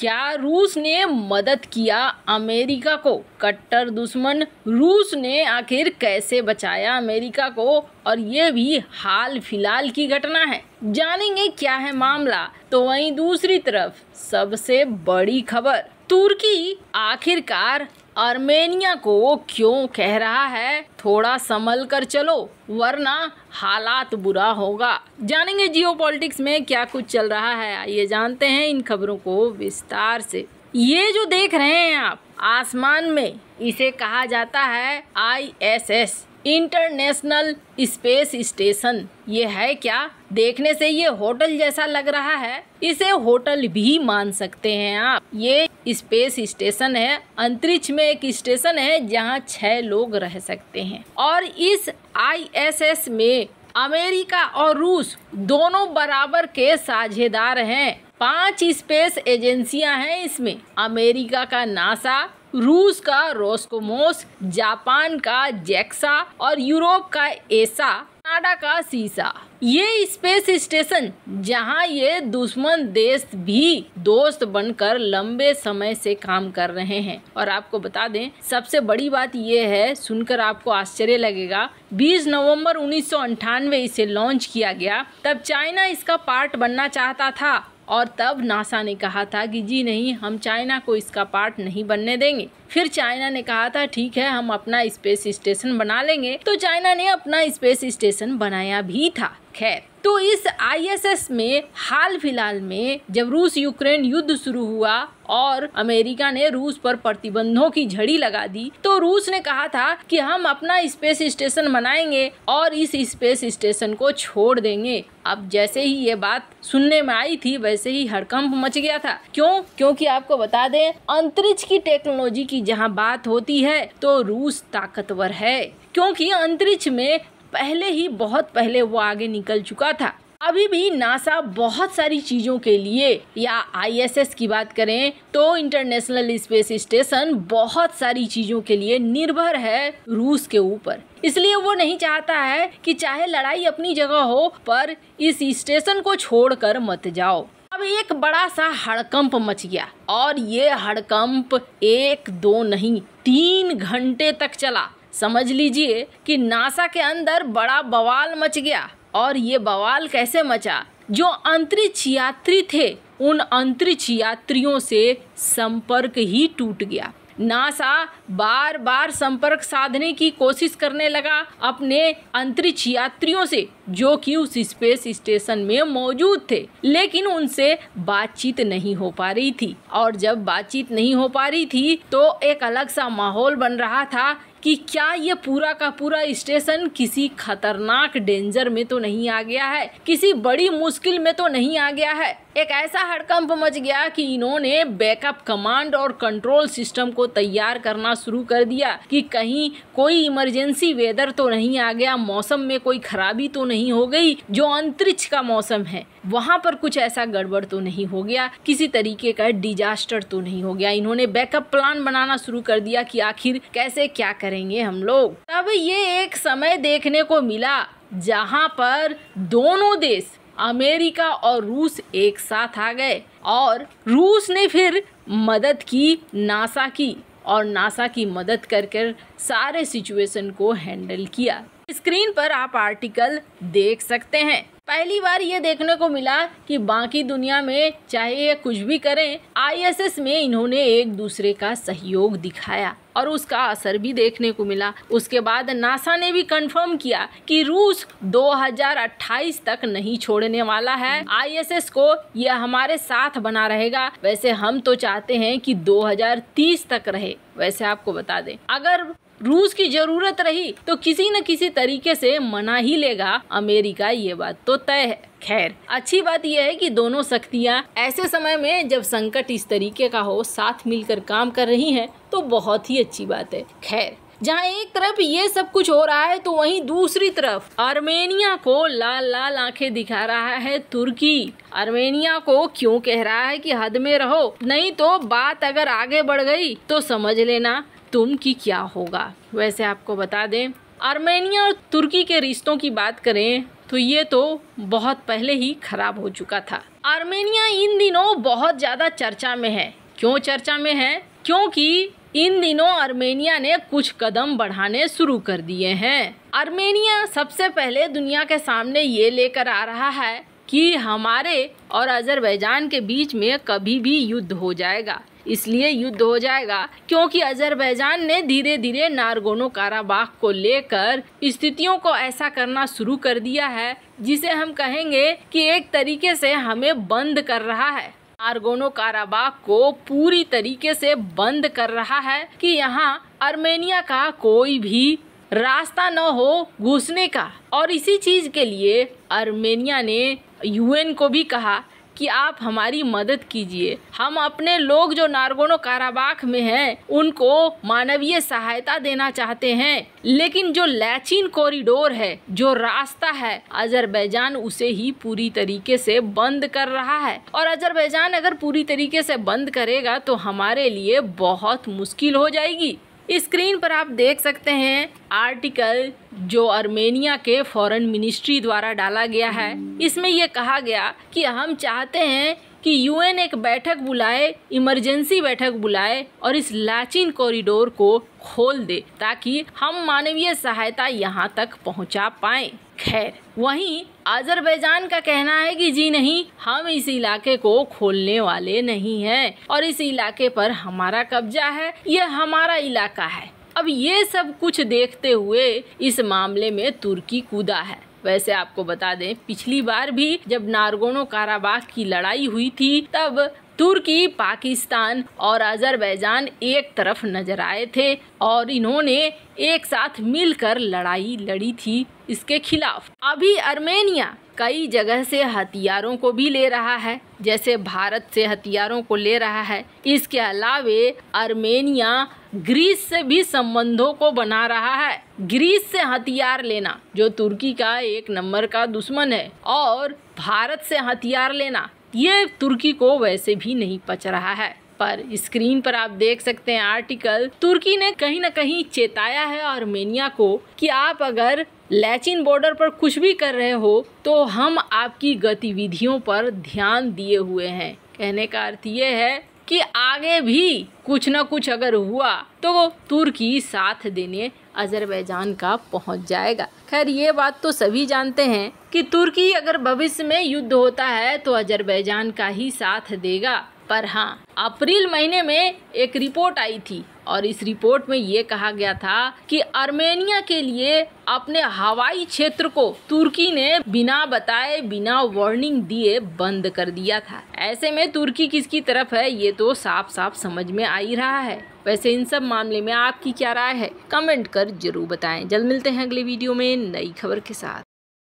क्या रूस ने मदद किया अमेरिका को? कट्टर दुश्मन रूस ने आखिर कैसे बचाया अमेरिका को? और ये भी हाल फिलहाल की घटना है, जानेंगे क्या है मामला। तो वहीं दूसरी तरफ सबसे बड़ी खबर, तुर्की आखिरकार आर्मेनिया को क्यों कह रहा है थोड़ा संभल कर चलो वरना हालात बुरा होगा। जानेंगे जियोपॉलिटिक्स में क्या कुछ चल रहा है, आइए जानते हैं इन खबरों को विस्तार से। ये जो देख रहे हैं आप आसमान में, इसे कहा जाता है ISS, इंटरनेशनल स्पेस स्टेशन। ये है क्या? देखने से ये होटल जैसा लग रहा है, इसे होटल भी मान सकते हैं आप। ये स्पेस स्टेशन है, अंतरिक्ष में एक स्टेशन है जहां 6 लोग रह सकते हैं। और इस ISS में अमेरिका और रूस दोनों बराबर के साझेदार हैं। 5 स्पेस एजेंसियां हैं इसमें, अमेरिका का नासा, रूस का रोस्कोमोस, जापान का जैक्सा और यूरोप का एसा, कनाडा का सीसा। ये स्पेस स्टेशन जहां ये दुश्मन देश भी दोस्त बनकर लंबे समय से काम कर रहे हैं। और आपको बता दें, सबसे बड़ी बात ये है, सुनकर आपको आश्चर्य लगेगा, 20 नवंबर 1998 इसे लॉन्च किया गया। तब चाइना इसका पार्ट बनना चाहता था और तब नासा ने कहा था कि जी नहीं, हम चाइना को इसका पार्ट नहीं बनने देंगे। फिर चाइना ने कहा था ठीक है, हम अपना स्पेस स्टेशन बना लेंगे। तो चाइना ने अपना स्पेस स्टेशन बनाया भी था। खैर, तो इस ISS में हाल फिलहाल में जब रूस यूक्रेन युद्ध शुरू हुआ और अमेरिका ने रूस पर प्रतिबंधों की झड़ी लगा दी, तो रूस ने कहा था कि हम अपना स्पेस स्टेशन बनाएंगे और इस स्पेस स्टेशन को छोड़ देंगे। अब जैसे ही ये बात सुनने में आई थी, वैसे ही हड़कंप मच गया था। क्यों? क्योंकि आपको बता दें, अंतरिक्ष की टेक्नोलॉजी की जहां बात होती है तो रूस ताकतवर है, क्योंकि अंतरिक्ष में पहले ही बहुत पहले वो आगे निकल चुका था। अभी भी नासा बहुत सारी चीज़ों के लिए, या ISS की बात करें तो इंटरनेशनल स्पेस स्टेशन बहुत सारी चीज़ों के लिए निर्भर है रूस के ऊपर। इसलिए वो नहीं चाहता है कि चाहे लड़ाई अपनी जगह हो पर इस स्टेशन को छोड़कर मत जाओ। अब एक बड़ा सा हड़कंप मच गया और ये हड़कंप 1-2 नहीं 3 घंटे तक चला। समझ लीजिए कि नासा के अंदर बड़ा बवाल मच गया। और ये बवाल कैसे मचा? जो अंतरिक्ष यात्री थे, उन अंतरिक्ष यात्रियों से संपर्क ही टूट गया। नासा बार बार संपर्क साधने की कोशिश करने लगा अपने अंतरिक्ष यात्रियों से जो कि उस स्पेस स्टेशन में मौजूद थे, लेकिन उनसे बातचीत नहीं हो पा रही थी। और जब बातचीत नहीं हो पा रही थी तो एक अलग सा माहौल बन रहा था कि क्या ये पूरा का पूरा स्टेशन किसी खतरनाक डेंजर में तो नहीं आ गया है, किसी बड़ी मुश्किल में तो नहीं आ गया है। एक ऐसा हड़कंप मच गया कि इन्होंने बैकअप कमांड और कंट्रोल सिस्टम को तैयार करना शुरू कर दिया कि कहीं कोई इमरजेंसी वेदर तो नहीं आ गया, मौसम में कोई खराबी तो नहीं हो गई, जो अंतरिक्ष का मौसम है वहां पर कुछ ऐसा गड़बड़ तो नहीं हो गया, किसी तरीके का डिजास्टर तो नहीं हो गया। इन्होंने बैकअप प्लान बनाना शुरू कर दिया कि आखिर कैसे क्या करेंगे हम लोग। तब ये एक समय देखने को मिला जहां पर दोनों देश अमेरिका और रूस एक साथ आ गए और रूस ने फिर मदद की नासा की और नासा की मदद कर सारे सिचुएशन को हैंडल किया। स्क्रीन पर आप आर्टिकल देख सकते हैं। पहली बार ये देखने को मिला कि बाकी दुनिया में चाहे ये कुछ भी करें, ISS में इन्होंने एक दूसरे का सहयोग दिखाया और उसका असर भी देखने को मिला। उसके बाद नासा ने भी कंफर्म किया कि रूस 2028 तक नहीं छोड़ने वाला है ISS को, यह हमारे साथ बना रहेगा। वैसे हम तो चाहते हैं कि 2030 तक रहे। वैसे आपको बता दें, अगर रूस की जरूरत रही तो किसी न किसी तरीके से मना ही लेगा अमेरिका, ये बात तो तय है। खैर, अच्छी बात यह है कि दोनों शक्तियां ऐसे समय में जब संकट इस तरीके का हो साथ मिलकर काम कर रही हैं तो बहुत ही अच्छी बात है। खैर, जहां एक तरफ ये सब कुछ हो रहा है तो वहीं दूसरी तरफ आर्मेनिया को लाल लाल आंखें दिखा रहा है तुर्की। आर्मेनिया को क्यों कह रहा है कि हद में रहो, नहीं तो बात अगर आगे बढ़ गई तो समझ लेना तुम की क्या होगा। वैसे आपको बता दें, आर्मेनिया और तुर्की के रिश्तों की बात करें तो ये तो बहुत पहले ही खराब हो चुका था। आर्मेनिया इन दिनों बहुत ज़्यादा चर्चा में है। क्यों चर्चा में है? क्योंकि इन दिनों आर्मेनिया ने कुछ कदम बढ़ाने शुरू कर दिए हैं। आर्मेनिया सबसे पहले दुनिया के सामने ये लेकर आ रहा है कि हमारे और अजरबैजान के बीच में कभी भी युद्ध हो जाएगा। इसलिए युद्ध हो जाएगा क्योंकि अजरबैजान ने धीरे धीरे नारगोनो काराबाख को लेकर स्थितियों को ऐसा करना शुरू कर दिया है जिसे हम कहेंगे कि एक तरीके से हमें बंद कर रहा है। नारगोनो काराबाख को पूरी तरीके से बंद कर रहा है कि यहाँ आर्मेनिया का कोई भी रास्ता न हो घुसने का। और इसी चीज के लिए आर्मेनिया ने यूएन को भी कहा कि आप हमारी मदद कीजिए। हम अपने लोग जो नारगोनो काराबाख में हैं उनको मानवीय सहायता देना चाहते हैं, लेकिन जो लैचिन कॉरिडोर है, जो रास्ता है, अजरबैजान उसे ही पूरी तरीके से बंद कर रहा है। और अजरबैजान अगर पूरी तरीके से बंद करेगा तो हमारे लिए बहुत मुश्किल हो जाएगी। स्क्रीन पर आप देख सकते हैं आर्टिकल जो आर्मेनिया के फॉरेन मिनिस्ट्री द्वारा डाला गया है। इसमें यह कहा गया कि हम चाहते हैं कि यूएन एक बैठक बुलाए, इमरजेंसी बैठक बुलाए और इस लैचिन कॉरिडोर को खोल दे ताकि हम मानवीय सहायता यहाँ तक पहुँचा पाएं। खैर, वहीं अजरबैजान का कहना है कि जी नहीं, हम इस इलाके को खोलने वाले नहीं हैं और इस इलाके पर हमारा कब्जा है, यह हमारा इलाका है। अब ये सब कुछ देखते हुए इस मामले में तुर्की कूदा है। वैसे आपको बता दें, पिछली बार भी जब नारगोनो काराबाख की लड़ाई हुई थी तब तुर्की, पाकिस्तान और अजरबैजान एक तरफ नजर आए थे और इन्होंने एक साथ मिलकर लड़ाई लड़ी थी इसके खिलाफ। अभी आर्मेनिया कई जगह से हथियारों को भी ले रहा है, जैसे भारत से हथियारों को ले रहा है। इसके अलावे आर्मेनिया ग्रीस से भी संबंधों को बना रहा है। ग्रीस से हथियार लेना जो तुर्की का एक नंबर का दुश्मन है, और भारत से हथियार लेना ये तुर्की को वैसे भी नहीं पच रहा है। पर स्क्रीन पर आप देख सकते हैं आर्टिकल, तुर्की ने कहीं न कहीं चेताया है आर्मेनिया को कि आप अगर लैचिन बॉर्डर पर कुछ भी कर रहे हो तो हम आपकी गतिविधियों पर ध्यान दिए हुए हैं। कहने का अर्थ ये है कि आगे भी कुछ न कुछ अगर हुआ तो तुर्की साथ देने अजरबैजान का पहुंच जाएगा। खैर, ये बात तो सभी जानते हैं कि तुर्की अगर भविष्य में युद्ध होता है तो अजरबैजान का ही साथ देगा। पर हाँ, अप्रैल महीने में एक रिपोर्ट आई थी और इस रिपोर्ट में ये कहा गया था कि आर्मेनिया के लिए अपने हवाई क्षेत्र को तुर्की ने बिना बताए, बिना वार्निंग दिए बंद कर दिया था। ऐसे में तुर्की किसकी तरफ है ये तो साफ साफ समझ में आ ही रहा है। वैसे इन सब मामले में आपकी क्या राय है, कमेंट कर जरूर बताएं। जल्द मिलते हैं अगले वीडियो में नई खबर के साथ।